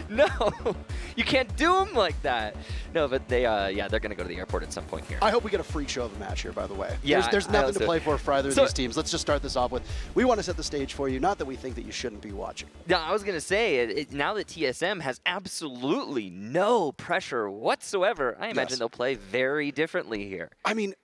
No, you can't do them like that. No, but they, yeah, they're going to go to the airport at some point here. I hope we get a freak show of a match here, by the way. Yeah, there's nothing to play for either of these teams. Let's just start this off with, we want to set the stage for you, not that we think that you shouldn't be watching. Yeah, I was going to say, now that TSM has absolutely no pressure whatsoever, I imagine they'll play very differently here. I mean,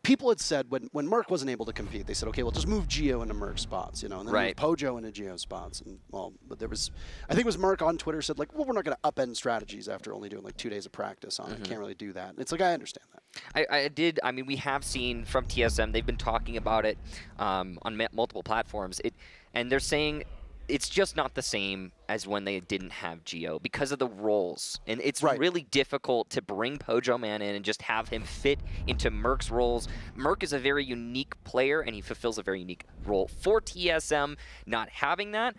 people had said when Merc wasn't able to compete, they said, okay, well, just move Geo into Merc spots, you know, and then move Pojo into Geo spots. And well, but there was, I think it was Merc on Twitter said like, well, we're not going to upend strategies after only doing like 2 days of practice on it. Can't really do that. And it's like, I understand that. I mean, we have seen from TSM, they've been talking about it on multiple platforms. And they're saying it's just not the same as when they didn't have Geo because of the roles. And it's really difficult to bring Pojoman in and just have him fit into Merc's roles. Merc is a very unique player, and he fulfills a very unique role. For TSM, not having that,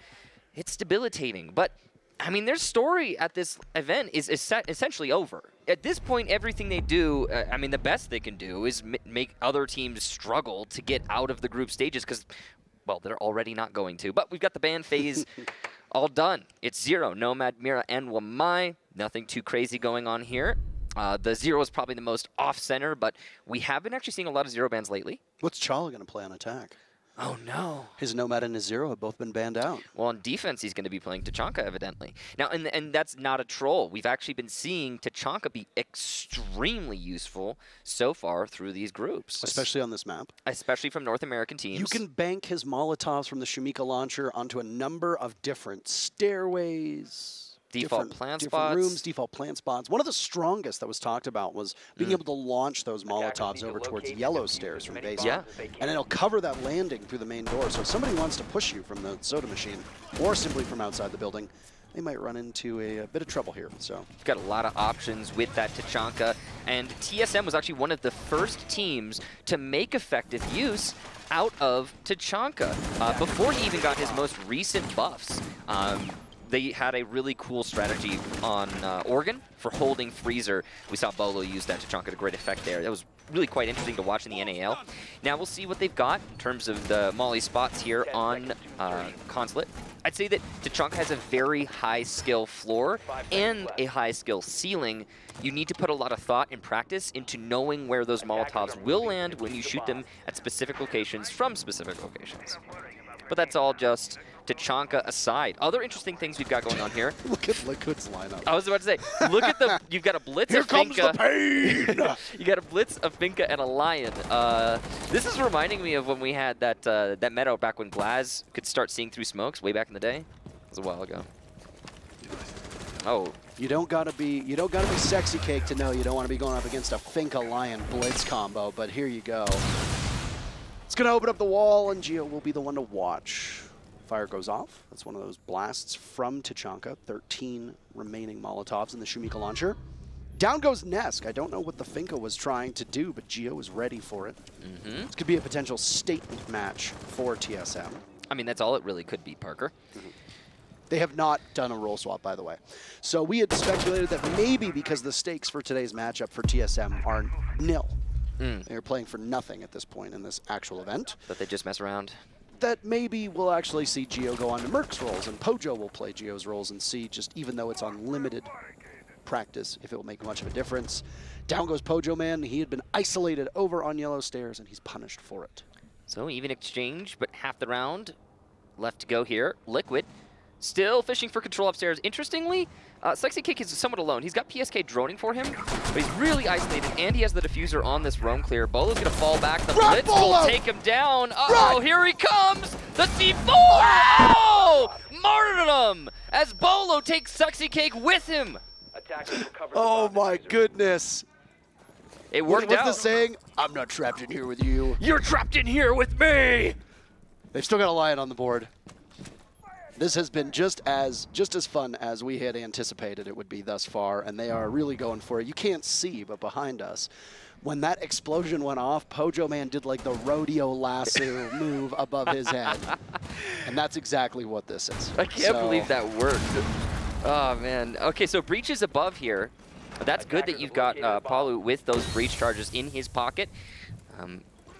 it's debilitating. But, I mean, their story at this event is essentially over. At this point, everything they do, I mean, the best they can do is make other teams struggle to get out of the group stages because, well, they're already not going to. But we've got the ban phase all done. It's 0. Nomad, Mira, and Wamai. Nothing too crazy going on here. The 0 is probably the most off-center, but we have been actually seeing a lot of 0 bans lately. What's Chala going to play on attack? Oh, no. His Nomad and his 0 have both been banned out. Well, on defense, he's going to be playing Tachanka, evidently. Now, and that's not a troll. We've actually been seeing Tachanka be extremely useful so far through these groups. Especially on this map. Especially from North American teams. You can bank his Molotovs from the Shumika launcher onto a number of different stairways, default plant different spots. Rooms, default plant spots. One of the strongest that was talked about was being able to launch those Molotovs over towards yellow stairs from base. Yeah. And it'll cover that landing through the main door. So if somebody wants to push you from the soda machine or simply from outside the building, they might run into a bit of trouble here. So you've got a lot of options with that Tachanka. And TSM was actually one of the first teams to make effective use out of Tachanka before he even got his most recent buffs. They had a really cool strategy on Oregon for holding Freezer. We saw Beaulo use that Tachanka to great effect there. That was really quite interesting to watch in the NAL. Now we'll see what they've got in terms of the Molly spots here on Consulate. I'd say that Tachanka has a very high skill floor and a high skill ceiling. You need to put a lot of thought and practice into knowing where those Molotovs will land when you shoot them at specific locations from specific locations. But that's all just Tachanka aside. Other interesting things we've got going on here. Look at Liquid's lineup. I was about to say, look at the, you've got a Blitz, Here a Finka. comes the pain! You got a Blitz, a Finka, and a Lion. This is reminding me of when we had that that meta back when Glaz could start seeing through smokes way back in the day. It was a while ago. Oh. You don't gotta be sexy cake to know you don't want to be going up against a Finka Lion Blitz combo, but here you go. It's gonna open up the wall, and Geo will be the one to watch. Fire goes off. That's one of those blasts from Tachanka. 13 remaining Molotovs in the Shumika launcher. Down goes Nesk. I don't know what the Finka was trying to do, but Geo is ready for it. This could be a potential statement match for TSM. I mean, that's all it really could be, Parker. They have not done a role swap, by the way. So we had speculated that maybe because the stakes for today's matchup for TSM are nil. They're playing for nothing at this point in this actual event. That they just mess around. That maybe we'll actually see Geo go on to Merc's roles, and Pojo will play Geo's roles and see, just even though it's on limited practice, if it will make much of a difference. Down goes Pojoman. He had been isolated over on yellow stairs, and he's punished for it. So even exchange, but half the round left to go here. Liquid still fishing for control upstairs. Interestingly, Sexy Kick is somewhat alone. He's got PSK droning for him, but he's really isolated, and he has the diffuser on this roam clear. Bolo's going to fall back. The Blitz will take him down. Uh-oh, here he comes! The C4! Oh! Martyrdom! As Bolo takes Sexy Cake with him. Oh my goodness. It worked out. What's the saying? I'm not trapped in here with you. You're trapped in here with me! They've still got a Lion on the board. This has been just as fun as we had anticipated it would be thus far, and they are really going for it. You can't see, but behind us, when that explosion went off, Pojoman did like the rodeo lasso move above his head. And that's exactly what this is. I can't believe that worked. Oh, man. Okay, so Breach is above here. That's good that you've got Paluh with those Breach charges in his pocket.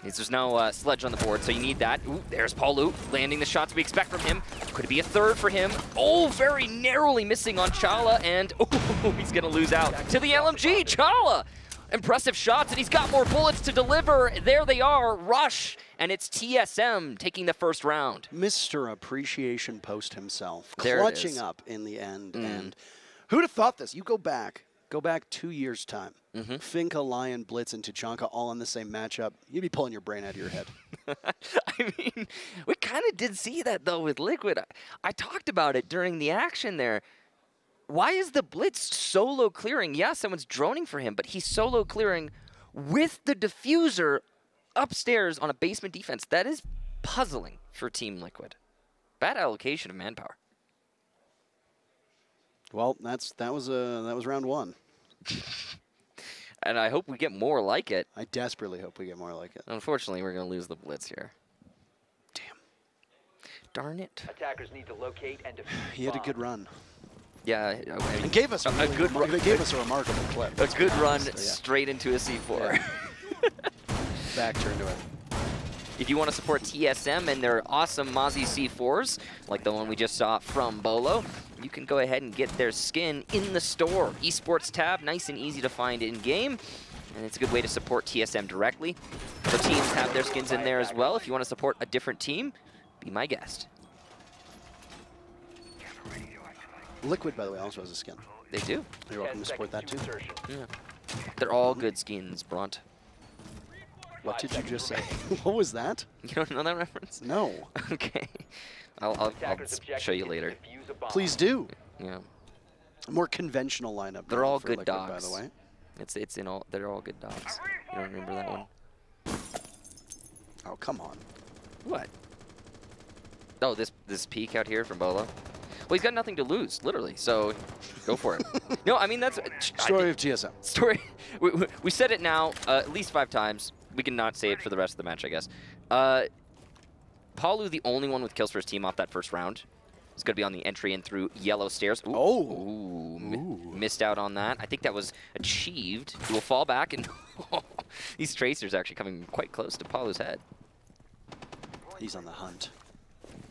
There's no sledge on the board, so you need that. Ooh, there's Paluh landing the shots we expect from him. Could it be a third for him? Oh, very narrowly missing on Chala, and oh, he's gonna lose out to the LMG. Chala! Impressive shots, and he's got more bullets to deliver. There they are, rush, and it's TSM taking the first round. Mr. Appreciation Post himself, There clutching up in the end. And who'd have thought this? You go back 2 years' time. Finka, Lion, Blitz, and Tachanka all in the same matchup. You'd be pulling your brain out of your head. I mean, we kind of did see that, though, with Liquid. I talked about it during the action there. Why is the Blitz solo clearing? Yeah, someone's droning for him, but he's solo clearing with the diffuser upstairs on a basement defense. That is puzzling for Team Liquid. Bad allocation of manpower. Well, that was round one. And I hope we get more like it. I desperately hope we get more like it. Unfortunately, we're going to lose the Blitz here. Damn. Darn it. Attackers need to locate and defuse. He had a good run. Yeah, and gave us a good run. They gave us a remarkable clip. A good run straight into a C4. Yeah. Back turn to it. If you want to support TSM and their awesome Mozzie C4s, like the one we just saw from Beaulo, you can go ahead and get their skin in the store. Esports tab, nice and easy to find in-game, and it's a good way to support TSM directly. The teams have their skins in there as well. If you want to support a different team, be my guest. Liquid, by the way, also has a skin. They do. You're welcome to support that too. Yeah. They're all good skins, Brunt. What did you just say? What was that? You don't know that reference? No. Okay. I'll show you later. Please do. Yeah. A more conventional lineup. They're all for good Liquid, dogs. by the way. It's in all. They're all good dogs. You don't remember that one? Oh, come on. What? Oh, this peak out here from Beaulo. Well, he's got nothing to lose, literally. So, go for it. No, I mean that's story of TSM. Story. We said it now at least 5 times. We can not say it for the rest of the match, I guess. Paluh, the only one with kills for his team off that first round. He's going to be on the entry in through yellow stairs. Ooh. Missed out on that. I think that was achieved. He will fall back, and these tracers actually coming quite close to Paluh's head. He's on the hunt.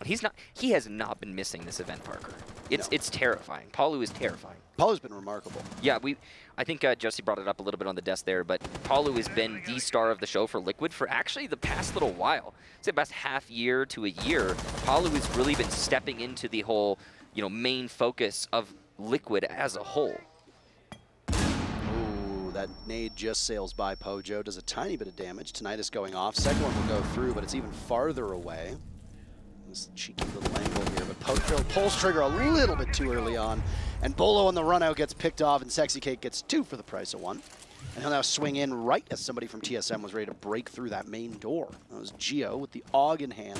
He's not. He has not been missing this event, Parker. It's terrifying. Paluh is terrifying. Paluh's been remarkable. Yeah, I think Jesse brought it up a little bit on the desk there, but Paluh has been the star of the show for Liquid for actually the past little while. I'd say the past half year to a year. Paluh has really been stepping into the whole, main focus of Liquid as a whole. Ooh, that nade just sails by Pojo, does a tiny bit of damage. Tinnitus going off. Second one will go through, but it's even farther away. This cheeky little angle here, but Pojo pulls trigger a little bit too early on. And Beaulo on the run out gets picked off, and Sexy Cake gets 2 for the price of 1. And he'll now swing in right as somebody from TSM was ready to break through that main door. That was Geo with the AUG in hand,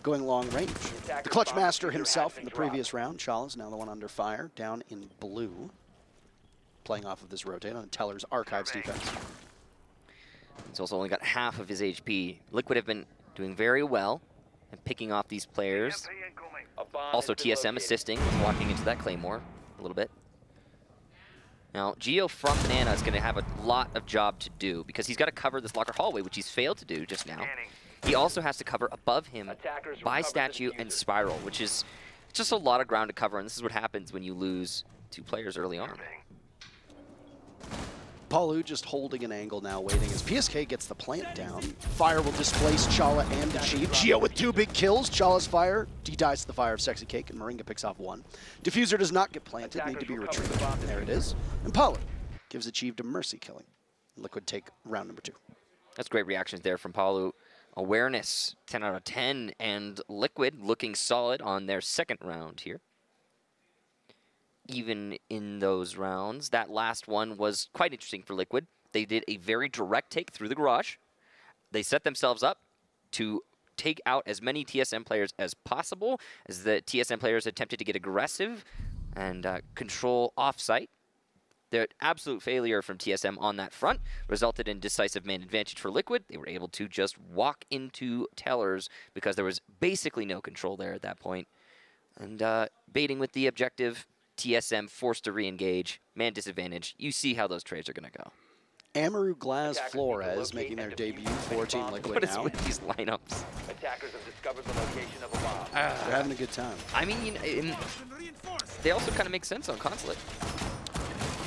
going long range. The clutch master himself in the previous round. Chala's now the one under fire, down in blue. Playing off of this rotate on Teller's Archives defense. He's also only got half of his HP. Liquid have been doing very well and picking off these players. Also TSM assisting, walking into that Claymore a little bit. Now, Geo from Banana is going to have a lot of job to do because he's got to cover this locker hallway, which he's failed to do just now. He also has to cover above him by statue and spiral, which is just a lot of ground to cover, and this is what happens when you lose 2 players early on. Paluh just holding an angle now, waiting as PSK gets the plant down. Fire will displace Chala and Achieved. Geo with 2 big kills. Chala's fire, he dies to the fire of Sexy Cake, and Muringa picks off 1. Diffuser does not get planted, need to be retrieved. There it is. And Paluh gives Achieved a mercy killing. Liquid take round number 2. That's great reactions there from Paluh. Awareness, 10 out of 10, and Liquid looking solid on their second round here. Even in those rounds, that last one was quite interesting for Liquid. They did a very direct take through the garage. They set themselves up to take out as many TSM players as possible, as the TSM players attempted to get aggressive and control off-site. The absolute failure from TSM on that front resulted in decisive man advantage for Liquid. They were able to just walk into Tellers because there was basically no control there at that point. And baiting with the objective, TSM forced to re-engage, man disadvantage. You see how those trades are going to go. Amaru, Glass, Attackers Flores need to making their locate and debut defuse for any Team bombs. Liquid What is now. with these lineups? Attackers have discovered the location of a bomb. They're having a good time. I mean, you know, they also kind of make sense on console.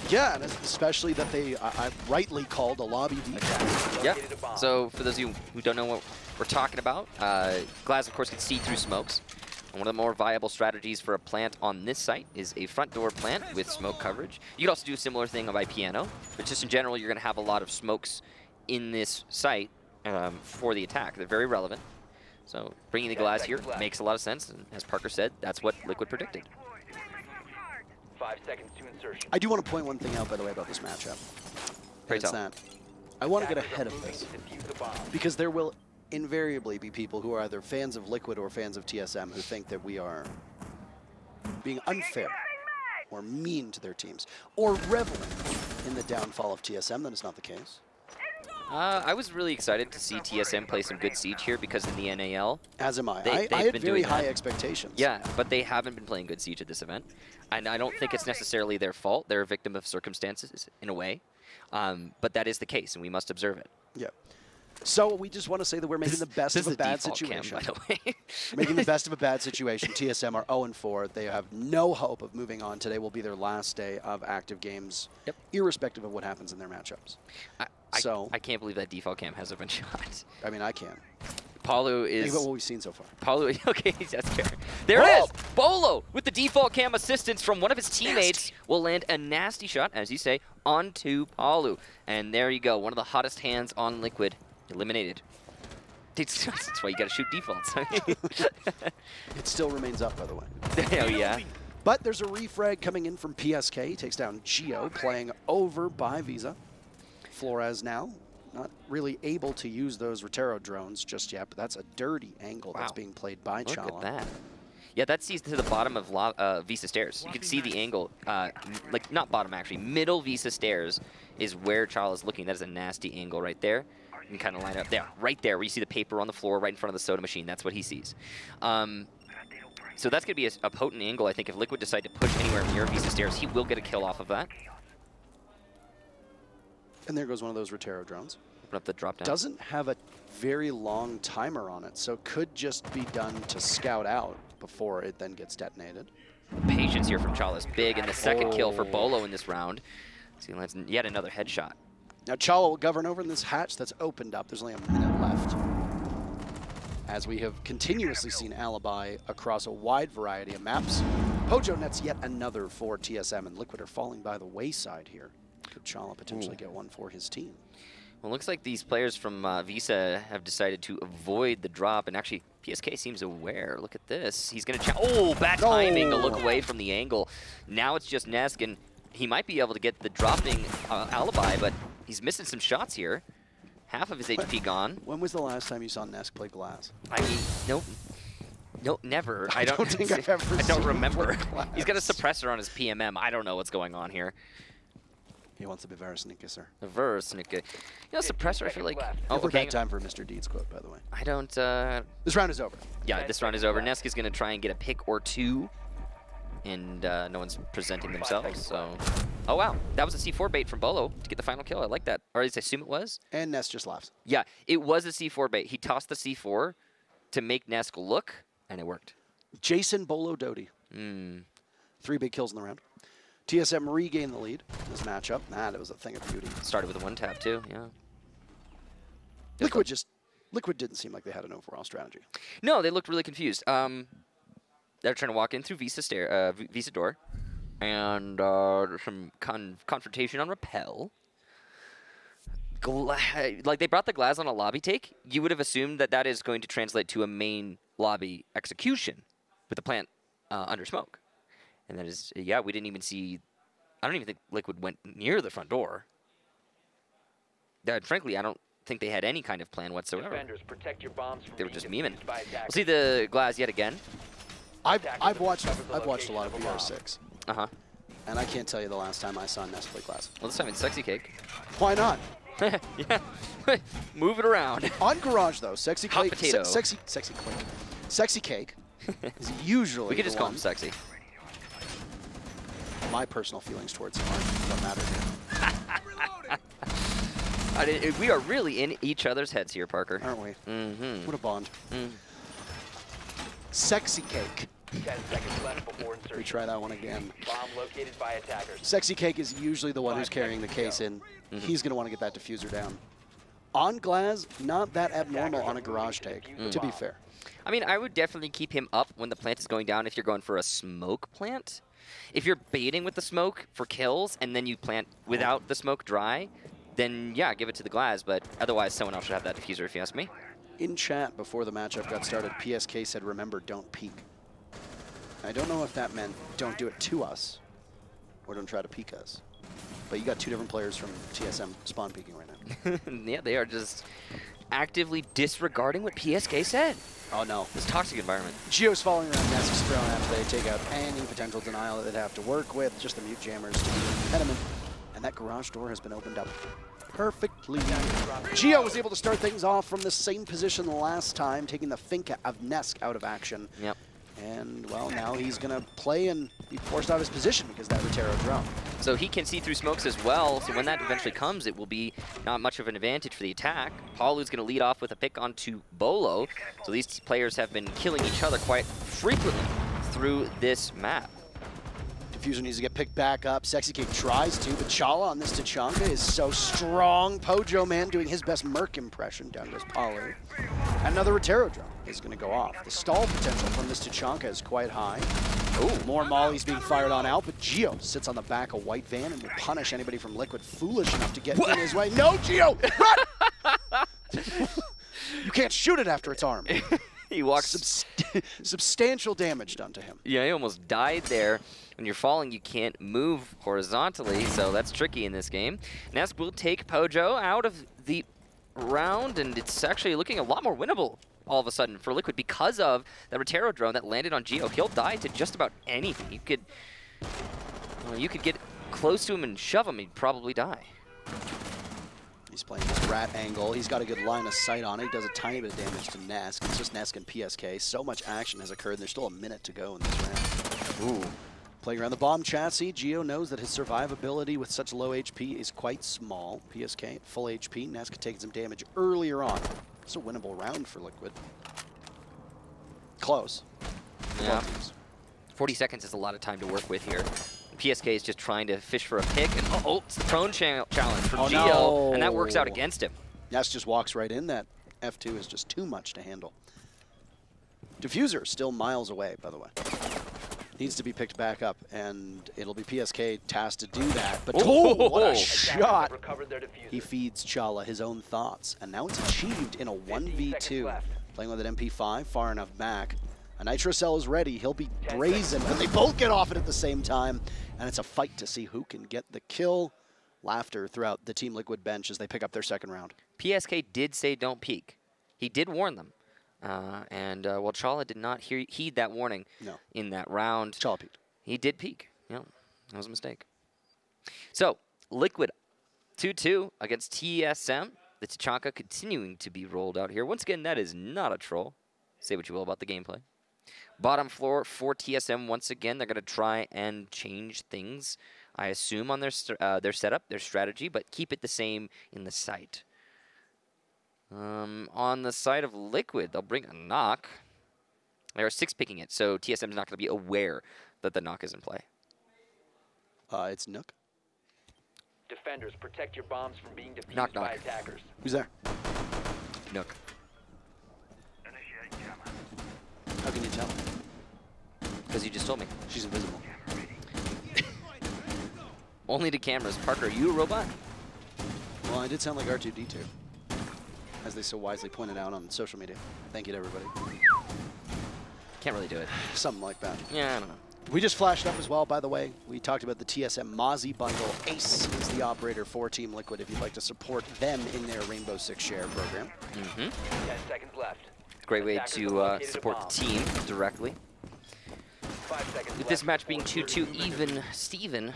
Yeah, and especially that they I rightly called a lobby defense. Yeah. So for those of you who don't know what we're talking about, Glass, of course, can see through smokes. And one of the more viable strategies for a plant on this site is a front door plant with smoke coverage. You could also do a similar thing by piano, but just in general, you're going to have a lot of smokes in this site for the attack. They're very relevant. So bringing the Glass here makes a lot of sense. And as Parker said, that's what Liquid predicted. 5 seconds to insertion. I do want to point one thing out, by the way, about this matchup. Pray It's tell. that I want to get ahead of Attackers this are moving to defuse the bomb. because there will invariably be people who are either fans of Liquid or fans of TSM who think that we are being unfair or mean to their teams or reveling in the downfall of TSM. That is not the case. I was really excited to see TSM play some good Siege here because in the NAL, As am I. They've I had been very doing high that. expectations. yeah, but they haven't been playing good Siege at this event. And I don't think it's necessarily their fault. They're a victim of circumstances in a way. But that is the case, and we must observe it. Yeah. So we just want to say that we're making the best This of is a bad default cam, situation. by the way. Making the best of a bad situation. TSM are 0-4. They have no hope of moving on. Today will be their last day of active games, Yep. irrespective of what happens in their matchups. I can't believe that default cam hasn't been shot. I mean, I can. Paluh Think is... about what we've seen so far. Paluh, okay, that's fair. There it is! Beaulo, with the default cam assistance from one of his teammates, will land a nasty shot, as you say, onto Paluh. And there you go, one of the hottest hands on Liquid, eliminated. That's why you gotta shoot defaults. It still remains up, by the way. Hell yeah. But there's a refrag coming in from PSK. He takes down Geo, playing over by Visa. Flores now not really able to use those Rotero drones just yet, but that's a dirty angle that's Wow. being played by Look Chala. at that. Yeah, that sees to the bottom of Visa stairs. You can see the angle, like not bottom actually, middle Visa stairs is where Chala is looking. That is a nasty angle right there. You can kind of line it up there, right there, where you see the paper on the floor right in front of the soda machine. That's what he sees. So that's going to be a potent angle, I think. If Liquid decide to push anywhere near Visa stairs, he will get a kill off of that. And there goes one of those Rotero drones. Open up the drop down. Doesn't have a very long timer on it, so could just be done to scout out before it then gets detonated. Patience here from Chala is big, and the second kill for Beaulo in this round. So he lands yet another headshot. Now Chala will govern over in this hatch that's opened up. There's only a minute left. As we have continuously seen Alibi across a wide variety of maps. Pojo nets yet another for TSM, and Liquid are falling by the wayside here. Could Chala potentially get one for his team? Well, it looks like these players from Visa have decided to avoid the drop, and actually PSK seems aware. Look at this. He's going to... Oh, bad timing to look away from the angle. Now it's just Nesk, and he might be able to get the dropping Alibi, but he's missing some shots here. Half of his HP gone. When was the last time you saw Nesk play Glass? I mean, nope. No, never. I don't think I've ever I don't seen remember. him play He's got a Glass. suppressor on his PMM. I don't know what's going on here. He wants a Bevarisnik, sir. Reverse, Nick. You know, suppressor, I feel like... Oh, Never okay. bad time for Mr. Deeds quote, by the way. I don't... This round is over. Yeah, this round is over. Nesk is going to try and get a pick or two. And no one's presenting themselves, so... Oh, wow. That was a C4 bait from Beaulo to get the final kill. I like that. Or at least I assume it was. And Nesk just laughs. Yeah, it was a C4 bait. He tossed the C4 to make Nesk look, and it worked. Jason Bolo Doty. 3 big kills in the round. TSM regained the lead in this matchup. It was a thing of beauty. Started with a one tap, too, yeah. Liquid didn't seem like they had an overall strategy. No, they looked really confused. They're trying to walk in through Visa door, and some confrontation on rappel. Like they brought the Glass on a lobby take. You would have assumed that that is going to translate to a main lobby execution with the plant under smoke, and that is we didn't even see. I don't even think Liquid went near the front door. Frankly, I don't think they had any kind of plan whatsoever. Defenders, protect your bombs from They were being just memeing. defused by We'll attackers. see the Glass yet again. I've watched a lot of VR6, Uh-huh. and I can't tell you the last time I saw Nesk play Glass. Well, this time it's Sexy Cake. Why not? Yeah. Move it around. On Garage though, Sexy Hot Cake, potato. Sexy Cake is usually We could just the call one. him Sexy. My personal feelings towards him aren't what matter here. We are really in each other's heads here, Parker. Aren't we? Mm-hmm. What a bond. Mm. Sexy Cake. 10 seconds left before insertion. We try that one again. Bomb located by attackers. Sexy Cake is usually the one who's carrying the case in. He's going to want to get that diffuser down. On Glaz, not that abnormal on a garage take, to be fair. I mean, I would definitely keep him up when the plant is going down if you're going for a smoke plant. If you're baiting with the smoke for kills and then you plant without the smoke dry, then yeah, give it to the Glaz, but otherwise someone else should have that diffuser if you ask me. In chat before the matchup got started, PSK said, remember, don't peek. I don't know if that meant don't do it to us or don't try to peek us. But you got two different players from TSM spawn peeking right now. Yeah, they are just actively disregarding what PSK said. Oh no. This toxic environment. Geo's falling around Nesk's throne after they take out any potential denial that they'd have to work with, just the mute jammers to be an impediment. And that garage door has been opened up perfectly. Geo was able to start things off from the same position last time, taking the Finka of Nesk out of action. Yep. And, well, now he's going to play and be forced out of his position because that Rotero drone. So he can see through smokes as well, so when that eventually comes, it will be not much of an advantage for the attack. Paluh's going to lead off with a pick onto Beaulo, so these players have been killing each other quite frequently through this map. Diffuser needs to get picked back up. Sexy Cake tries to, but Chala on this Tachanka is so strong. Pojoman doing his best Merc impression. Down goes Paluh. Another Rotero drone is going to go off. The stall potential from this Tachanka is quite high. Ooh, more mollies being fired on out, but Geo sits on the back of White Van and will punish anybody from Liquid foolish enough to get in his way. No, Geo! Run! You can't shoot it after it's armed. He walks... Substantial damage done to him. Yeah, he almost died there. When you're falling, you can't move horizontally, so that's tricky in this game. Nesk will take Pojo out of the round, and it's actually looking a lot more winnable all of a sudden for Liquid because of the Rotero drone that landed on Geo. He'll die to just about anything. You could get close to him and shove him, he'd probably die. He's playing this rat angle. He's got a good line of sight on it. He does a tiny bit of damage to Nesk. It's just Nesk and PSK. So much action has occurred, and there's still a minute to go in this round. Ooh. Playing around the bomb chassis, Geo knows that his survivability with such low HP is quite small. PSK at full HP. Nesk taking some damage earlier on. It's a winnable round for Liquid. Close. Yeah. 40 seconds is a lot of time to work with here. PSK is just trying to fish for a pick, and it's the prone challenge from Geo, no. And that works out against him. Nesk just walks right in. That F2 is just too much to handle. Diffuser still miles away, by the way. Needs to be picked back up, and it'll be PSK tasked to do that. But what a shot! He feeds Chala his own thoughts, and now it's achieved in a 1v2. Playing with an MP5, far enough back. A Nitro Cell is ready. He'll be brazen, but they both get off it at the same time, and it's a fight to see who can get the kill. Laughter throughout the Team Liquid bench as they pick up their second round. PSK did say don't peek. He did warn them. Well, Chala did not heed that warning in that round. Chala peeked. He did peek. Yeah, that was a mistake. So, Liquid 2-2 against TSM. The Tachanka continuing to be rolled out here. Once again, that is not a troll. Say what you will about the gameplay. Bottom floor for TSM once again. They're going to try and change things, I assume, on their setup, their strategy, but keep it the same in the site. On the side of Liquid, they'll bring a knock. They are 6 picking it, so TSM is not going to be aware that the knock is in play. It's Nook. Defenders, protect your bombs from being defused Knock, by knock. attackers. Who's there? Nook. How can you tell? Because you just told me. She's invisible. Only to cameras. Parker, are you a robot? Well, I did sound like R2-D2, as they so wisely pointed out on social media. Thank you to everybody. Can't really do it. Something like that. Yeah, I don't know. We just flashed up as well, by the way. We talked about the TSM Mozzie bundle. Ace is the operator for Team Liquid if you'd like to support them in their Rainbow Six Share program. 10 seconds left. Great way to support the team directly. 5 seconds With this match being 2-2 even, Steven.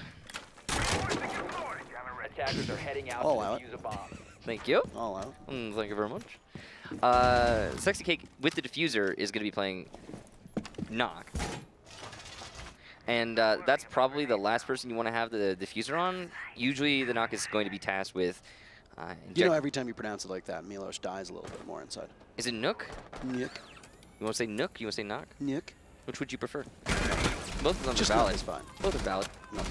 Attackers are heading out to defuse a bomb. Thank you. All out. Thank you very much. Sexy Cake with the diffuser is going to be playing knock. And that's probably the last person you want to have the diffuser on. Usually the knock is going to be tasked with You know, every time you pronounce it like that, Milos dies a little bit more inside. Is it Nook? Nook. You want to say Nook? You want to say Knock? Nook. Which would you prefer? Both of them Just are valid. Nook is fine. Both are valid. Nook.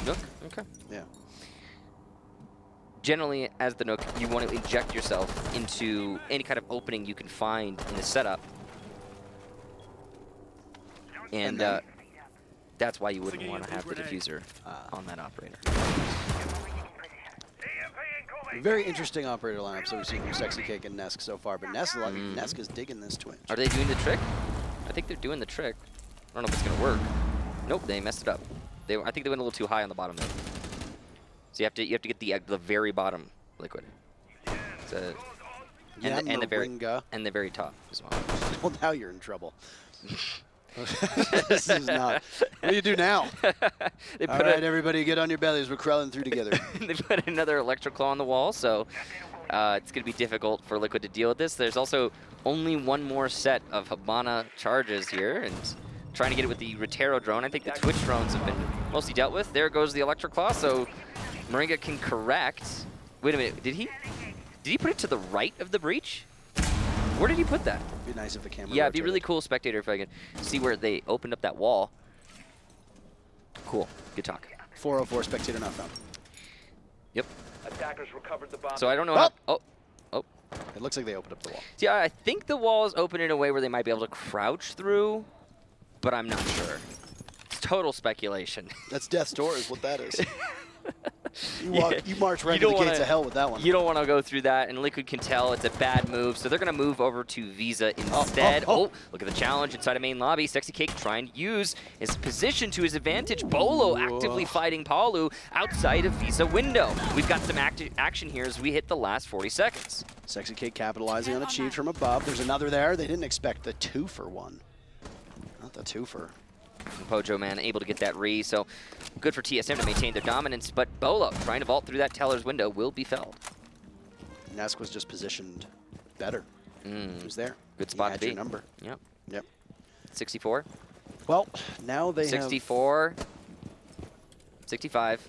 Nook? Okay. Yeah. Generally, as the Nook, you want to inject yourself into any kind of opening you can find in the setup. And that's why you wouldn't want to have the diffuser on that operator. Very interesting operator lineup. So we've seen from Sexy Cake and Nesk so far, but Nesk is digging this twinge. Are they doing the trick? I think they're doing the trick. I don't know if it's gonna work. Nope, they messed it up. I think they went a little too high on the bottom there. So you have to get the very bottom Liquid. So, and the very top as well. Well, now you're in trouble. This is not. What do you do now? All right, everybody, get on your bellies. We're crawling through together. They put another Electro Claw on the wall, so it's going to be difficult for Liquid to deal with this. There's also only one more set of Habana charges here, and trying to get it with the Rotero drone. I think the Twitch drones have been mostly dealt with. There goes the Electro Claw, so Muringa can correct. Wait a minute, did he put it to the right of the breach? Where did he put that? It'd be nice if the camera Yeah, it'd be rotated. really cool, spectator, if I could see where they opened up that wall. Cool. Good talk. 404 spectator not found. Yep. Attackers recovered the bomb. So I don't know how... Oh. It looks like they opened up the wall. Yeah, I think the wall is open in a way where they might be able to crouch through, but I'm not sure. It's total speculation. That's death's door is what that is. You march right to the gates of hell with that one. You don't want to go through that, and Liquid can tell it's a bad move, so they're going to move over to Visa instead. Oh, look at the challenge inside of main lobby. Sexy Cake trying to use his position to his advantage. Beaulo actively fighting Paluh outside of Visa window. We've got some action here as we hit the last 40 seconds. Sexy Cake capitalizing on Achieved from above. There's another there. They didn't expect the 2-for-1. Not the 2-for. Pojoman able to get that re, so good for TSM to maintain their dominance, but Beaulo trying to vault through that teller's window will be felled. Nesk was just positioned better. He was there. Good spot to be. Your number. Yep. Yep. 64. Well, now they 64. 65.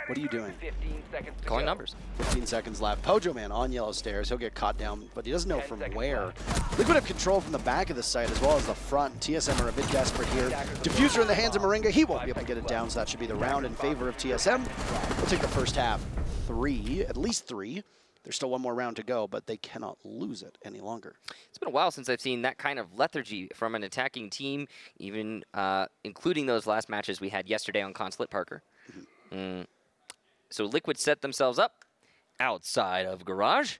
What are you doing? 15 seconds to Calling go. numbers. 15 seconds left. Pojoman on yellow stairs. He'll get caught down, but he doesn't know from where. Liquid have control from the back of the site as well as the front. TSM are a bit desperate here. Diffuser in the hands of Muringa. He won't be able to get it down, so that should be the round in favor of TSM. We'll take the first half. 3, at least 3. There's still one more round to go, but they cannot lose it any longer. It's been a while since I've seen that kind of lethargy from an attacking team, even including those last matches we had yesterday on Consulate Parker. So Liquid set themselves up outside of Garage.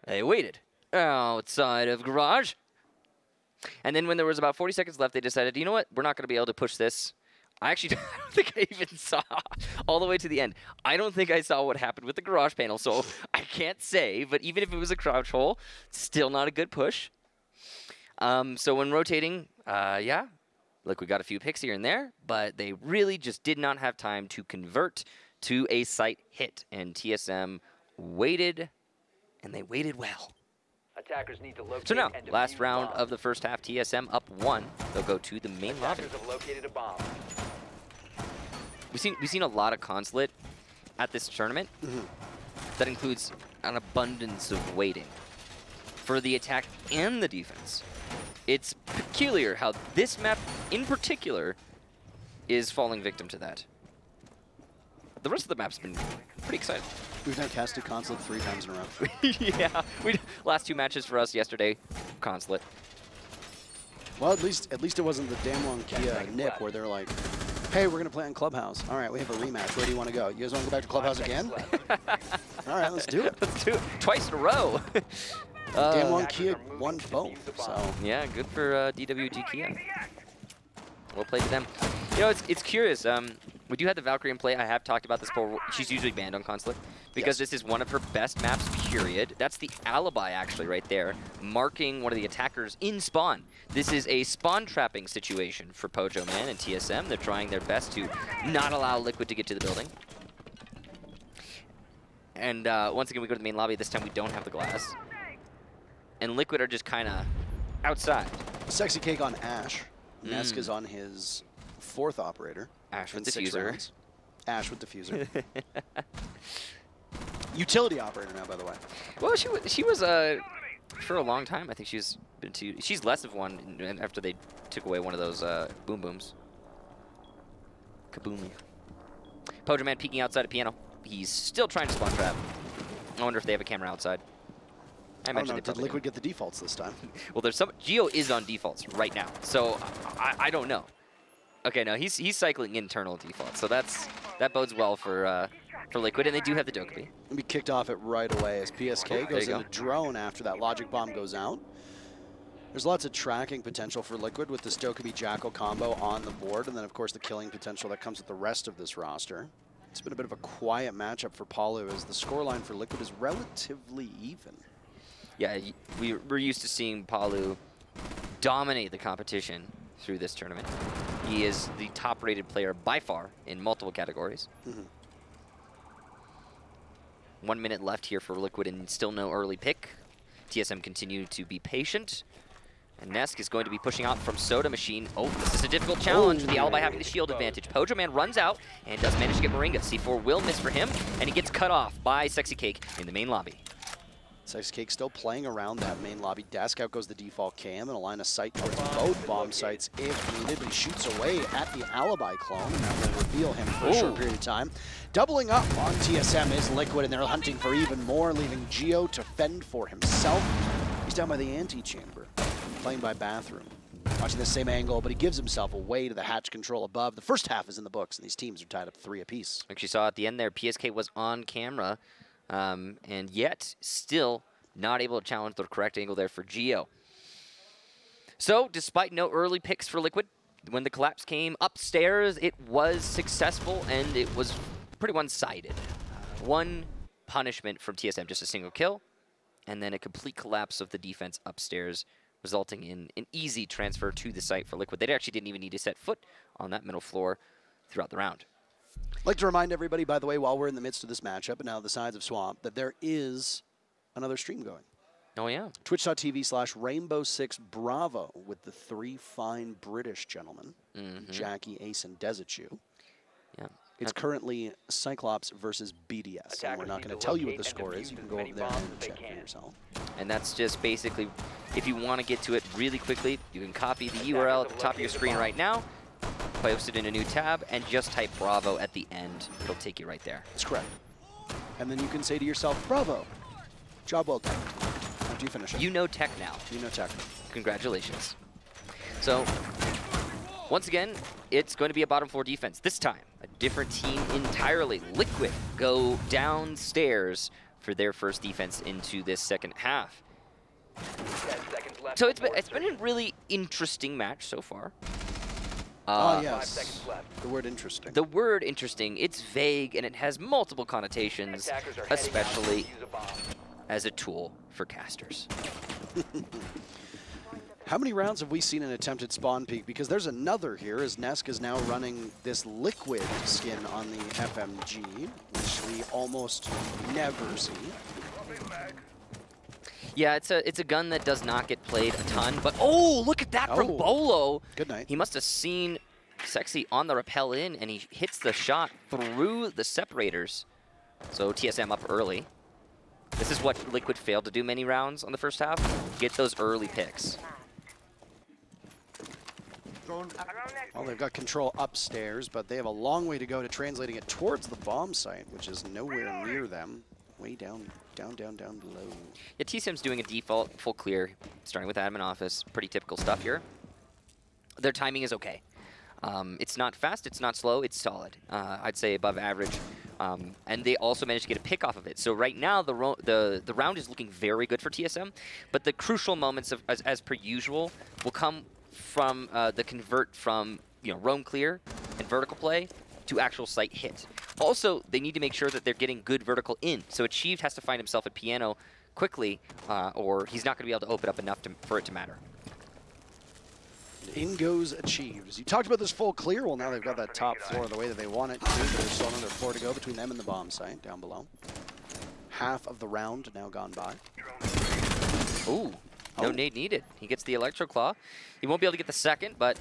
They waited outside of Garage. And then when there was about 40 seconds left, they decided, you know what? We're not going to be able to push this. I don't think I even saw all the way to the end. I don't think I saw what happened with the Garage panel, so I can't say. But even if it was a crouch hole, still not a good push. So when rotating, yeah, Liquid got a few picks here and there, but they really just did not have time to convert to a site hit, and TSM waited, and they waited well. Attackers need to locate So now, and last defuse round bomb. of the first half, TSM up 1. They'll go to the main lobby. Attackers have located a bomb. We've seen a lot of Consulate at this tournament. That includes an abundance of waiting for the attack and the defense. It's peculiar how this map in particular is falling victim to that. The rest of the map's been pretty exciting. We've now casted Consulate 3 times in a row. Yeah, last 2 matches for us yesterday, Consulate. Well, at least it wasn't the damn long Kia nip where they're like, hey, we're going to play on Clubhouse. All right, we have a rematch. Where do you want to go? You guys want to go back to Clubhouse again? All right, let's do it. Let's do it twice in a row. Damn long Kia won both. So yeah, good for DWG Kia. We'll play to them. You know, it's curious. We do have the Valkyrie in play. I have talked about this before. She's usually banned on Consulate because this is one of her best maps, period. That's the alibi, actually, right there, marking one of the attackers in spawn. This is a spawn trapping situation for Pojoman and TSM. They're trying their best to not allow Liquid to get to the building. And once again, we go to the main lobby. This time, we don't have the glass. And Liquid are just kind of outside. Sexy Cake on Ash. Nesk is on his 4th operator. Ash with in 6 diffuser. rounds. Ash with diffuser. Utility operator now, by the way. Well, she was for a long time. I think she's been to. She's less of one after they took away one of those boom booms. Kaboom. Pojoman peeking outside of piano. He's still trying to spawn trap. I wonder if they have a camera outside. I mentioned it. Did Liquid get the defaults this time? Well, there's some. Geo is on defaults right now, so I don't know. Okay, no, he's cycling internal defaults, so that bodes well for Liquid, and they do have the Dokkaebi. It'll be kicked off it right away as PSK goes into drone after that logic bomb goes out. There's lots of tracking potential for Liquid with this Dokkaebi Jackal combo on the board, and then of course the killing potential that comes with the rest of this roster. It's been a bit of a quiet matchup for Paluh as the scoreline for Liquid is relatively even. Yeah, we're used to seeing Paluh dominate the competition through this tournament. He is the top-rated player by far in multiple categories. 1 minute left here for Liquid and still no early pick. TSM continue to be patient. And Nesk is going to be pushing out from Soda Machine. Oh, this is a difficult challenge with the Alibi having the shield advantage. Pojoman runs out and does manage to get Muringa. C4 will miss for him, and he gets cut off by Sexy Cake in the main lobby. Sexy Cake still playing around that main lobby desk. Out goes the default cam and a line of sight towards both bomb sites if needed, but he shoots away at the Alibi clone, and that will reveal him for a short period of time. Doubling up on TSM is Liquid, and they're hunting for even more, leaving Geo to fend for himself. He's down by the antechamber, playing by bathroom. Watching the same angle, but he gives himself away to the hatch control above. The first half is in the books, and these teams are tied up 3 apiece. Like you saw at the end there, PSK was on camera, and yet still not able to challenge the correct angle there for Geo. So, despite no early picks for Liquid, when the collapse came upstairs, it was successful, and it was pretty one-sided. One punishment from TSM, just a single kill, and then a complete collapse of the defense upstairs, resulting in an easy transfer to the site for Liquid. They actually didn't even need to set foot on that middle floor throughout the round. I'd like to remind everybody, by the way, while we're in the midst of this matchup and now the sides of Swamp, that there is another stream going. Oh, yeah. Twitch.tv/Rainbow6Bravo with the 3 fine British gentlemen, Jackie, Ace, and Dezichu. Yeah. It's currently Cyclops versus BDS, and we're not going to tell you what the score is. You can go over there and check for yourself. And that's just basically, if you want to get to it really quickly, you can copy the URL at the top of your screen right now, post it in a new tab, and just type Bravo at the end. It'll take you right there. That's correct. And then you can say to yourself, Bravo. Job well done. After you finish it. You know tech now. You know tech. Congratulations. So, once again, it's going to be a bottom floor defense. This time, a different team entirely. Liquid go downstairs for their first defense into this second half. So it's been a really interesting match so far. Oh, yes. The word interesting. The word interesting, it's vague and it has multiple connotations, especially as a tool for casters. How many rounds have we seen an attempted spawn peek? Because there's another here as Nesk is now running this Liquid skin on the FMG, which we almost never see. Yeah, it's a gun that does not get played a ton, but oh, look at that from Beaulo. Good night. He must have seen Sexy on the rappel in, and he hits the shot through the separators. So TSM up early. This is what Liquid failed to do many rounds on the first half. Get those early picks. Well, they've got control upstairs, but they have a long way to go to translating it towards the bomb site, which is nowhere near them. Way down below. Yeah, TSM's doing a default full clear, starting with admin office. Pretty typical stuff here. Their timing is okay. It's not fast, it's not slow, it's solid. I'd say above average. And they also managed to get a pick off of it. So right now, the round is looking very good for TSM, but the crucial moments, as per usual, will come from the convert from roam clear and vertical play to actual site hit. Also, they need to make sure that they're getting good vertical in. So Achieved has to find himself at piano quickly, or he's not going to be able to open up enough for it to matter. In goes Achieved. You talked about this full clear. Well, now they've got that top floor the way that they want it to. There's still another floor to go between them and the bomb site down below. Half of the round now gone by. Ooh, no nade needed. He gets the Electro Claw. He won't be able to get the second, but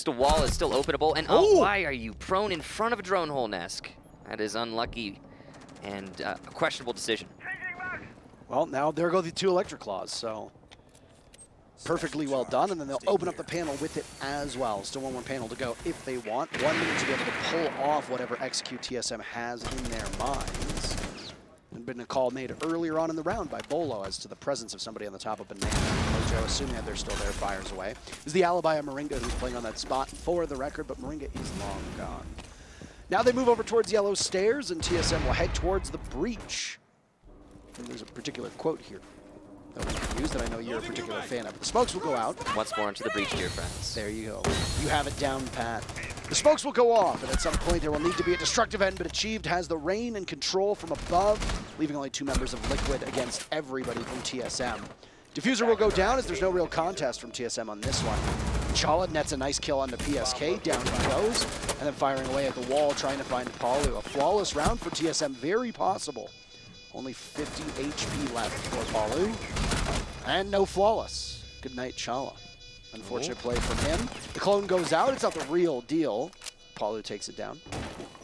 the wall is still openable. And oh, why are you prone in front of a drone hole, Nesk? That is unlucky and a questionable decision. Well, now there go the 2 Electric Claws, so perfectly well done, and then they'll open up the panel with it as well. Still one more panel to go if they want. 1 minute to be able to pull off whatever Execute.TSM has in their minds. There'd been a call made earlier on in the round by Beaulo as to the presence of somebody on the top of Banana. Mojo, assuming that they're still there, fires away. This is the alibi of Muringa, who's playing on that spot for the record, but Muringa is long gone. Now they move over towards Yellow Stairs, and TSM will head towards the breach. And there's a particular quote here that was used that I know you're a particular fan of. The smokes will go out. Once more into the breach, dear friends. There you go. You have it down, Pat. The smokes will go off, and at some point there will need to be a destructive end, but Achieved has the reign and control from above, leaving only 2 members of Liquid against everybody from TSM. Defuser will go down as there's no real contest from TSM on this one. Chala nets a nice kill on the PSK, down he goes, and then firing away at the wall, trying to find Paluh. A flawless round for TSM, very possible. Only 50 HP left for Paluh, and no flawless. Good night, Chala. Unfortunate play from him. The clone goes out. It's not the real deal. Paluh takes it down.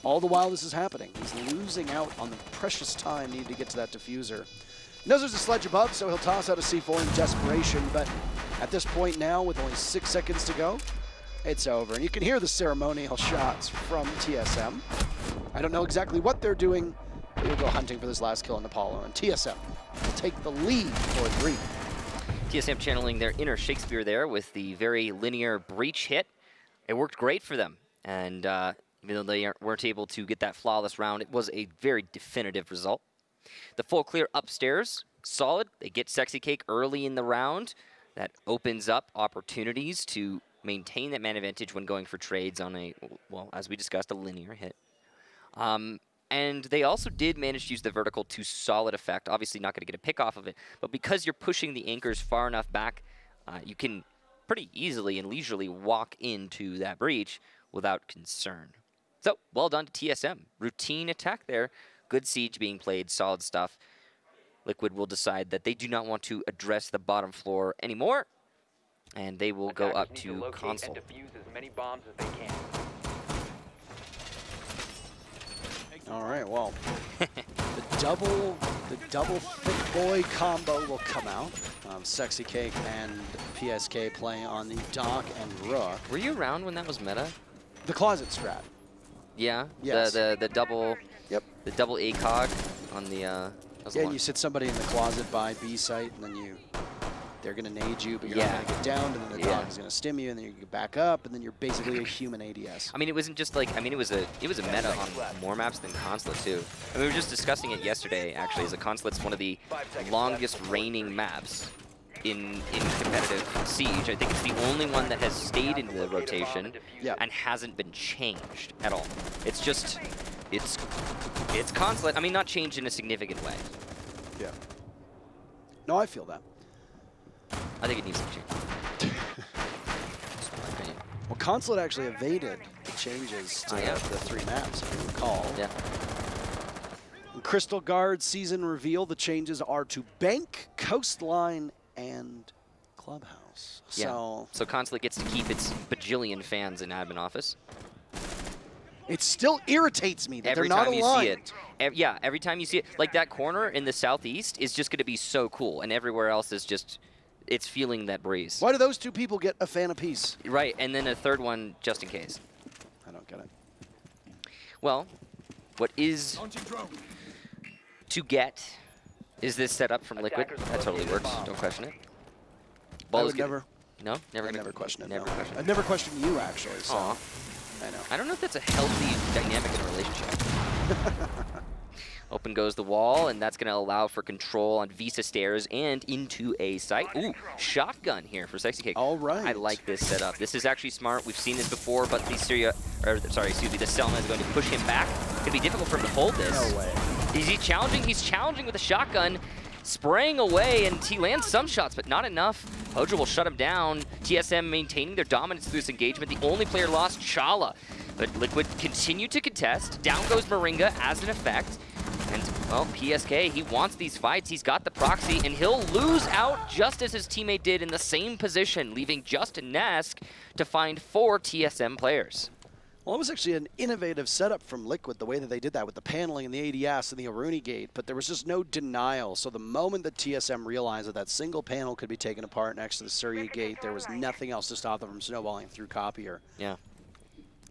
All the while this is happening, he's losing out on the precious time needed to get to that diffuser. He knows there's a sledge above, so he'll toss out a C4 in desperation, but at this point now, with only 6 seconds to go, it's over. And you can hear the ceremonial shots from TSM. I don't know exactly what they're doing, but we'll go hunting for this last kill on Apollo, and TSM will take the lead for 3. TSM channeling their inner Shakespeare there with the very linear breach hit. It worked great for them, and even though they weren't able to get that flawless round, it was a very definitive result. The full clear upstairs, solid. They get Sexy Cake early in the round. That opens up opportunities to maintain that man advantage when going for trades on a, well, as we discussed, a linear hit. And they also did manage to use the vertical to solid effect. Obviously not going to get a pick off of it, but because you're pushing the anchors far enough back, you can pretty easily and leisurely walk into that breach without concern. So, well done to TSM. Routine attack there. Good siege being played, solid stuff. Liquid will decide that they do not want to address the bottom floor anymore, and they will go up to console. And defuse as many bombs as they can. All right, well, the double thick boy combo will come out. Sexy Cake and PSK playing on the Doc and Rook. Were you around when that was meta? The closet strat. Yeah. Yes. The double. Yep. The double ACOG on the. Yeah, you sit somebody in the closet by B site, and then they're gonna nade you, but you're not gonna get down, and then the dog is gonna stim you, and then you get back up, and then you're basically a human ADS. I mean, it wasn't just like, I mean, it was a meta on more maps than Consulate too. I mean, we were just discussing it yesterday, actually, as a Consulate's one of the longest reigning maps in competitive Siege. I think it's the only one that has stayed in the rotation and hasn't been changed at all. It's just, it's Consulate. I mean, not changed in a significant way. Yeah. No, I feel that. I think it needs to change. Well, Consulate actually evaded the changes to the 3 maps, if you recall. Yeah. In Crystal Guard season reveal, the changes are to Bank, Coastline, and Clubhouse. Yeah. So Consulate gets to keep its bajillion fans in admin office. It still irritates me that every they're not time aligned. you see it. Yeah, every time you see it. Like that corner in the southeast is just going to be so cool, and everywhere else is just, it's feeling that breeze. Why do those 2 people get a fan apiece? Right, and then a third one just in case. I don't get it. Well, what is to get is this set up from Liquid. That totally works. Don't question it. I would never. No, never. Never question it. Never question it. I've never questioned you actually. So. Aw. I know. I don't know if that's a healthy dynamic in a relationship. Open goes the wall, and that's going to allow for control on Visa Stairs and into a site. Ooh, shotgun here for Sexy Cake. All right. I like this setup. This is actually smart. We've seen this before, but the Selma is going to push him back. It's going to be difficult for him to hold this. No way. Is he challenging? He's challenging with a shotgun, spraying away, and he lands some shots, but not enough. Pojo will shut him down. TSM maintaining their dominance through this engagement. The only player lost, Chala. But Liquid continue to contest. Down goes Muringa as an effect. And, well, PSK, he wants these fights. He's got the proxy, and he'll lose out just as his teammate did in the same position, leaving just Nesk to find 4 TSM players. Well, it was actually an innovative setup from Liquid, the way that they did that with the paneling and the ADS and the Aruni gate, but there was just no denial. So the moment that TSM realized that that single panel could be taken apart next to the Surya gate, there was nothing else to stop them from snowballing through Copier. Yeah.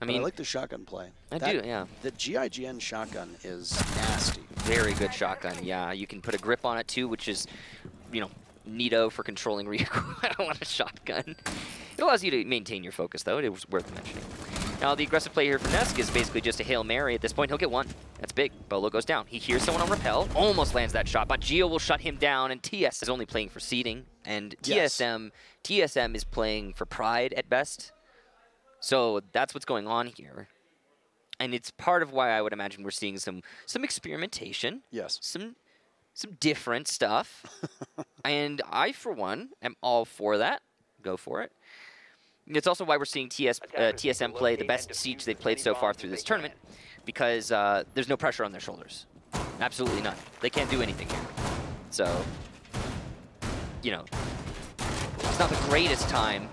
I mean, I like the shotgun play. I do, yeah. The GIGN shotgun is nasty. Very good shotgun, yeah. You can put a grip on it too, which is, you know, neato for controlling recoil on a shotgun. It allows you to maintain your focus, though. It was worth mentioning. Now, the aggressive play here for NESK is basically just a Hail Mary. At this point, he'll get one. That's big. Beaulo goes down. He hears someone on rappel, almost lands that shot, but Geo will shut him down, and TS is only playing for seeding, and TSM is playing for pride at best. So that's what's going on here. And it's part of why I would imagine we're seeing some experimentation. Yes. Some different stuff. And I, for one, am all for that. Go for it. It's also why we're seeing TSM play the best siege they've played so far through this tournament, because there's no pressure on their shoulders. Absolutely none. They can't do anything here. So, you know, it's not the greatest time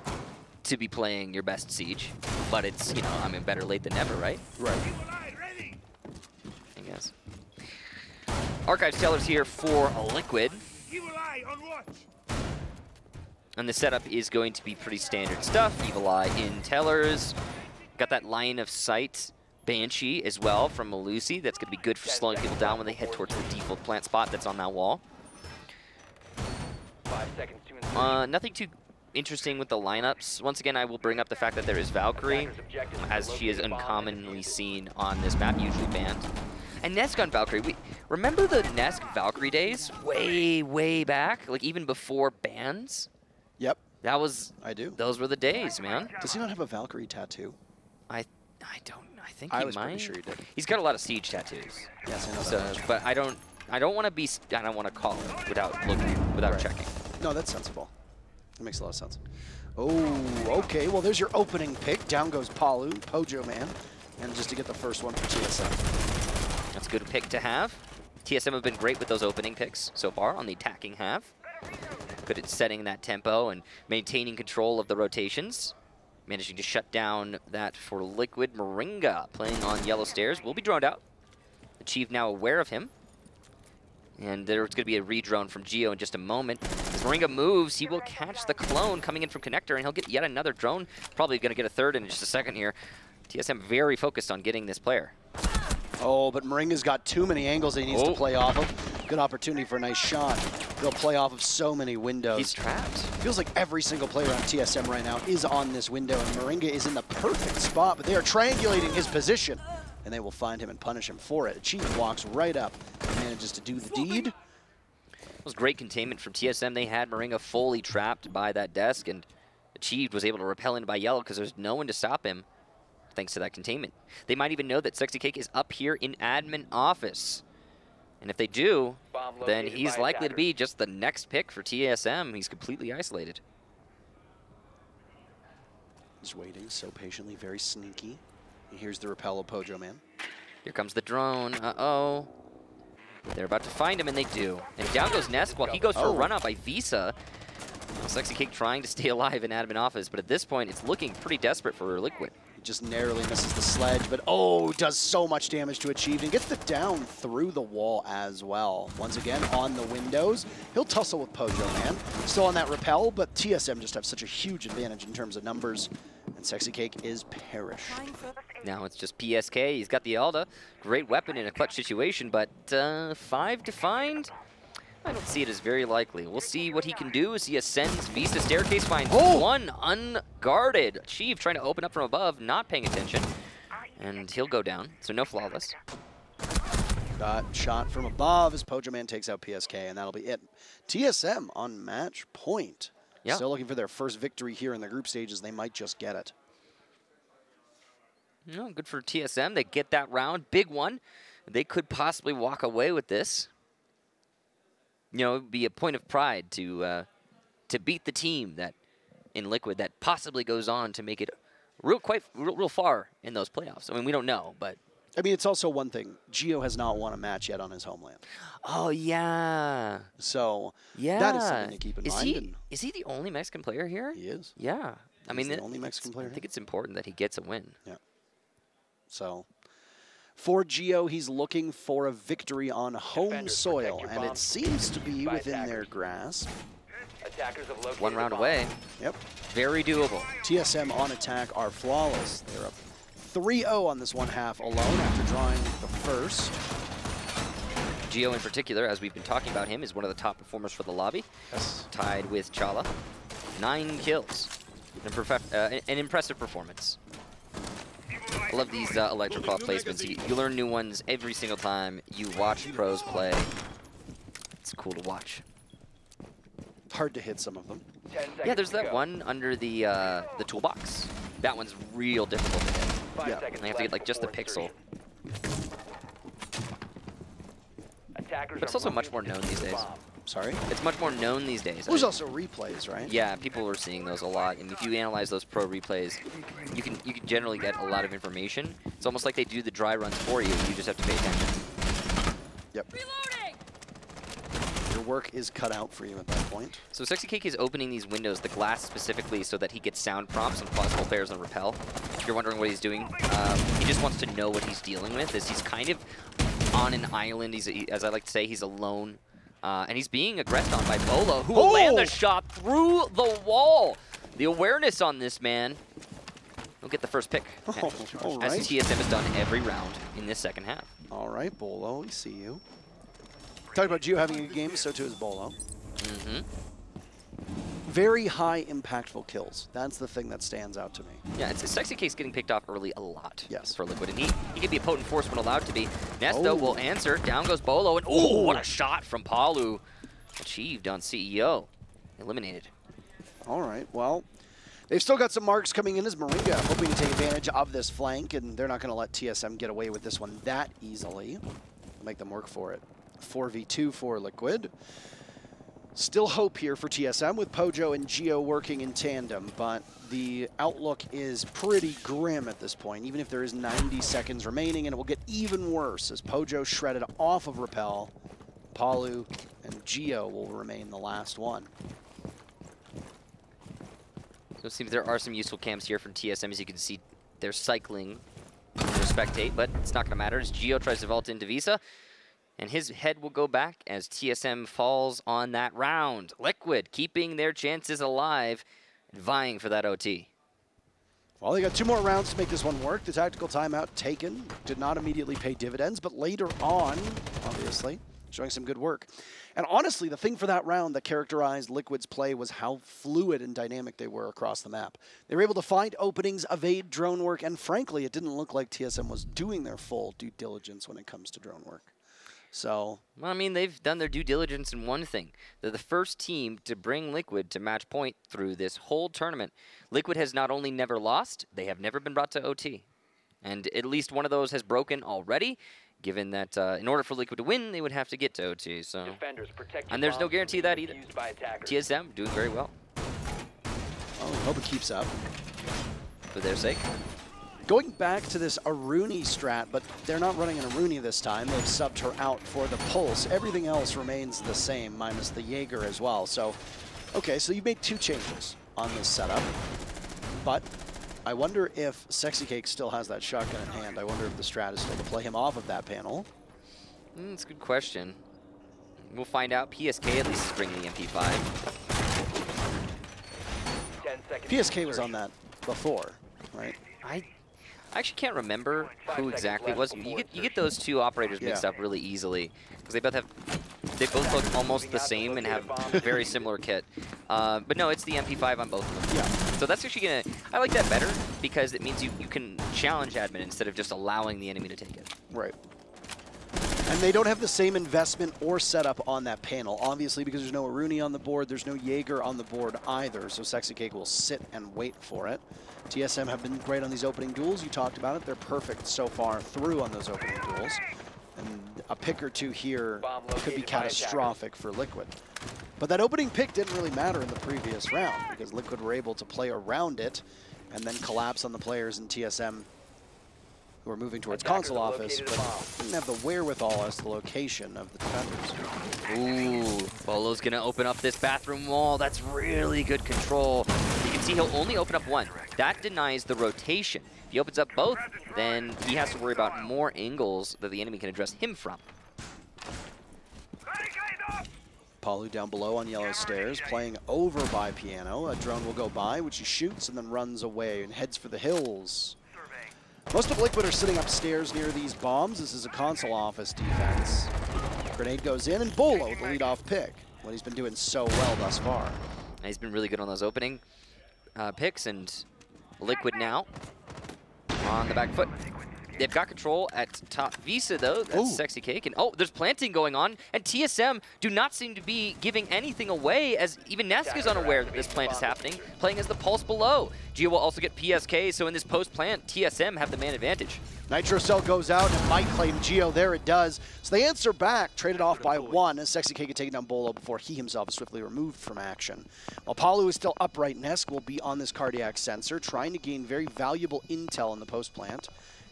to be playing your best siege, but it's, you know, I mean, better late than never, right? Right. I guess. Archives Tellers here for Liquid. And the setup is going to be pretty standard stuff. Evil Eye in Tellers. Got that line of sight Banshee as well from Malusi. That's going to be good for slowing people down when they head towards the default plant spot that's on that wall. 5 seconds to insertion. Nothing too interesting with the lineups. Once again, I will bring up the fact that there is Valkyrie, as she is uncommonly seen on this map, usually banned. And NESK on Valkyrie. Remember the NESK Valkyrie days? Way, way back? Like even before bans? Yep. That was... I do. Those were the days, man. Does he not have a Valkyrie tattoo? I think he was might. pretty sure he did. He's got a lot of siege tattoos. Yes, I know So, that much. but I don't want to be... I don't want to call it without looking, without checking. No, that's sensible. That makes a lot of sense. Oh, okay. Well, there's your opening pick. Down goes Paluh, Pojoman, and just to get the first one for TSM. That's a good pick to have. TSM have been great with those opening picks so far on the attacking half. Good at setting that tempo and maintaining control of the rotations. Managing to shut down that for Liquid. Muringa playing on yellow stairs will be droned out. Achieved now aware of him. And there's going to be a redrone from Geo in just a moment. As Muringa moves, he will catch the clone coming in from Connector, and he'll get yet another drone. Probably going to get a third in just a second here. TSM very focused on getting this player. Oh, but Moringa's got too many angles that he needs to play off of. Good opportunity for a nice shot. He'll play off of so many windows. He's trapped. Feels like every single player on TSM right now is on this window, and Muringa is in the perfect spot, but they are triangulating his position, and they will find him and punish him for it. Achieved walks right up and manages to do the deed. It was great containment from TSM. They had Muringa fully trapped by that desk, and Achieved was able to repel in by yellow because there's no one to stop him, thanks to that containment. They might even know that Sexy Cake is up here in admin office. And if they do, then he's likely to be just the next pick for TSM. He's completely isolated. He's waiting so patiently, very sneaky. And here's the repel of Pojoman. Here comes the drone. Uh-oh. They're about to find him, and they do. And down goes NESK while he goes for a run out by Visa. Sexy Cake trying to stay alive in admin office, but at this point, it's looking pretty desperate for Liquid. He just narrowly misses the sledge, but oh, does so much damage to Achieved and gets the down through the wall as well. Once again, on the windows. He'll tussle with Pojoman. Still on that repel, but TSM just have such a huge advantage in terms of numbers, and Sexy Cake is perished. Now it's just PSK. He's got the Alda. Great weapon in a clutch situation, but 5 to find? I don't see it as very likely. We'll see what he can do as he ascends Vista Staircase, finds one unguarded. Achieved trying to open up from above, not paying attention. And he'll go down, so no flawless. Got shot from above as Pojoman takes out PSK, and that'll be it. TSM on match point. Yeah. Still looking for their first victory here in the group stages. They might just get it. No, good for TSM. They get that round. Big one. They could possibly walk away with this. You know, it would be a point of pride to beat the team that in Liquid that possibly goes on to make it real far in those playoffs. I mean, we don't know, but I mean, it's also one thing. Geo has not won a match yet on his homeland. Oh yeah. So yeah, that is something to keep in mind. Is he the only Mexican player here? He is. Yeah. I mean, the only Mexican player. I think it's important that he gets a win. Yeah. So for Geo, he's looking for a victory on home Defenders, soil, protect your and it bombs seems to be by within their attackers. grasp. Attackers have located One round the bomb. away. Yep. Very doable. TSM on attack are flawless. They're up 3-0 on this one half alone after drawing the first. Geo in particular, as we've been talking about him, is one of the top performers for the lobby. Yes. Tied with Chala. 9 kills. An impressive performance. I love these electrical placements. You learn new ones every single time you watch pros play. It's cool to watch. Hard to hit some of them. 10 seconds Yeah, there's to that go. one under the toolbox. That one's real difficult to hit. 5 Yeah. seconds And you have to get left like just the before pixel. insertion. Attackers But it's are also much moving more known to these the days. bomb. Sorry. It's much more known these days. There's also replays, right? Yeah, people are seeing those a lot, and if you analyze those pro replays, you can generally get a lot of information. It's almost like they do the dry runs for you. You just have to pay attention. Yep. Your work is cut out for you at that point. So Sexy Cake is opening these windows, the glass specifically, so that he gets sound prompts on possible players on Repel. If you're wondering what he's doing, he just wants to know what he's dealing with. As he's kind of on an island. As I like to say, he's alone. And he's being aggressed on by Beaulo, who will land the shot through the wall. The awareness on this man. He'll get the first pick. All As right. TSM has done every round in this second half. All right, Beaulo, we see you. Talked about Geo having a good game, so too is Beaulo. Mm-hmm. Very high impactful kills. That's the thing that stands out to me. Yeah, it's a Sexy Cake's getting picked off early a lot. Yes. For Liquid, and he can be a potent force when allowed to be. Nesto Oh. will answer. Down goes Beaulo, and oh, what a shot from Paluh. Achieved on CEO. Eliminated. All right, well, they've still got some marks coming in as muringa, hoping to take advantage of this flank, and they're not going to let TSM get away with this one that easily. They'll make them work for it. 4v2 for Liquid. Still hope here for TSM with Pojo and Geo working in tandem, but the outlook is pretty grim at this point, even if there is 90 seconds remaining, and it will get even worse as Pojo shredded off of Repel. Paluh and Geo will remain the last one. So it seems there are some useful camps here from TSM. As you can see, they're cycling to spectate, but it's not going to matter as Geo tries to vault into Visa. And his head will go back as TSM falls on that round. Liquid keeping their chances alive and vying for that OT. Well, they got 2 more rounds to make this one work. The tactical timeout taken did not immediately pay dividends, but later on, obviously, showing some good work. And honestly, the thing for that round that characterized Liquid's play was how fluid and dynamic they were across the map. They were able to find openings, evade drone work, and frankly, it didn't look like TSM was doing their full due diligence when it comes to drone work. So, Well, I mean, they've done their due diligence in one thing. They're the first team to bring Liquid to match point through this whole tournament. Liquid has not only never lost, they have never been brought to OT. And at least one of those has broken already, given that in order for Liquid to win, they would have to get to OT. So, Defenders, protect your and there's no bombs guarantee from that being either. defused by attackers. TSM doing very well I hope it keeps up. for their sake. Going back to this Aruni strat, but they're not running an Aruni this time. They've subbed her out for the Pulse. Everything else remains the same, minus the Jaeger as well. So, okay, so you made 2 changes on this setup. But I wonder if Sexy Cake still has that shotgun in hand. I wonder if the strat is still to play him off of that panel. That's a good question. We'll find out. PSK at least is bringing the MP5. 10 seconds. PSK was on that before, right? I actually can't remember 5 who seconds exactly it left was. before You get those 2 operators mixed Yeah. up really easily because they both look almost the same and have very similar kit. But no, it's the MP5 on both of them. Yeah. So that's actually gonna. I like that better because it means you can challenge admin instead of just allowing the enemy to take it. Right. And they don't have the same investment or setup on that panel, obviously, because there's no Aruni on the board, there's no Jaeger on the board either, so Sexy Cake will sit and wait for it. TSM have been great on these opening duels. You talked about it. They're perfect so far through on those opening duels. And a pick or 2 here Bomb could be located by catastrophic for Liquid. But that opening pick didn't really matter in the previous round because Liquid were able to play around it and then collapse on the players in TSM who are moving towards Attackers console have office, located a but bomb. didn't have the wherewithal as to the location of the defenders. Ooh, Bolo's gonna open up this bathroom wall. That's really good control. You can see see he'll only open up one. That denies the rotation. If he opens up both, then he has to worry about more angles that the enemy can address him from. Paluh down below on yellow stairs, playing over by Piano. A drone will go by, which he shoots and then runs away and heads for the hills. Most of Liquid are sitting upstairs near these bombs. This is a console office defense. Grenade goes in, and Beaulo with the lead-off pick. What he's been doing so well thus far. And he's been really good on those opening picks, and Liquid now on the back foot. They've got control at top Visa, though. That's Ooh. Sexy Cake. And oh, there's planting going on. And TSM do not seem to be giving anything away, as even NESK is unaware that this plant is happening, playing as the pulse below. Geo will also get PSK, so in this post-plant, TSM have the man advantage. Nitro Cell goes out and might claim Geo. There it does. So they answer back, traded off by one, as Sexy Cake had taken down Beaulo before he himself is swiftly removed from action. While Paluh is still upright, NESK will be on this cardiac sensor, trying to gain very valuable intel in the post-plant.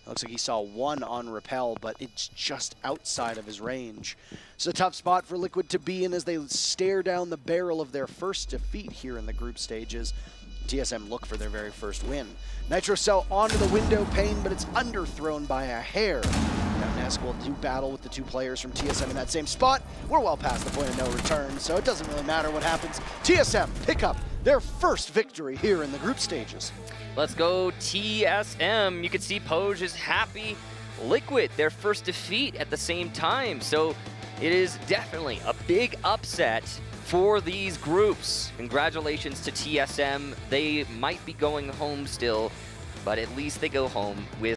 Looks like he saw one on Repel, but it's just outside of his range. It's a tough spot for Liquid to be in as they stare down the barrel of their first defeat here in the group stages. TSM look for their very first win. Nitro Cell onto the window pane, but it's underthrown by a hair. Now NESK will do battle with the two players from TSM in that same spot. We're well past the point of no return, so it doesn't really matter what happens. TSM pick up their first victory here in the group stages. Let's go TSM. You can see Poj is happy. Liquid, their first defeat at the same time. So it is definitely a big upset for these groups. Congratulations to TSM. They might be going home still, but at least they go home with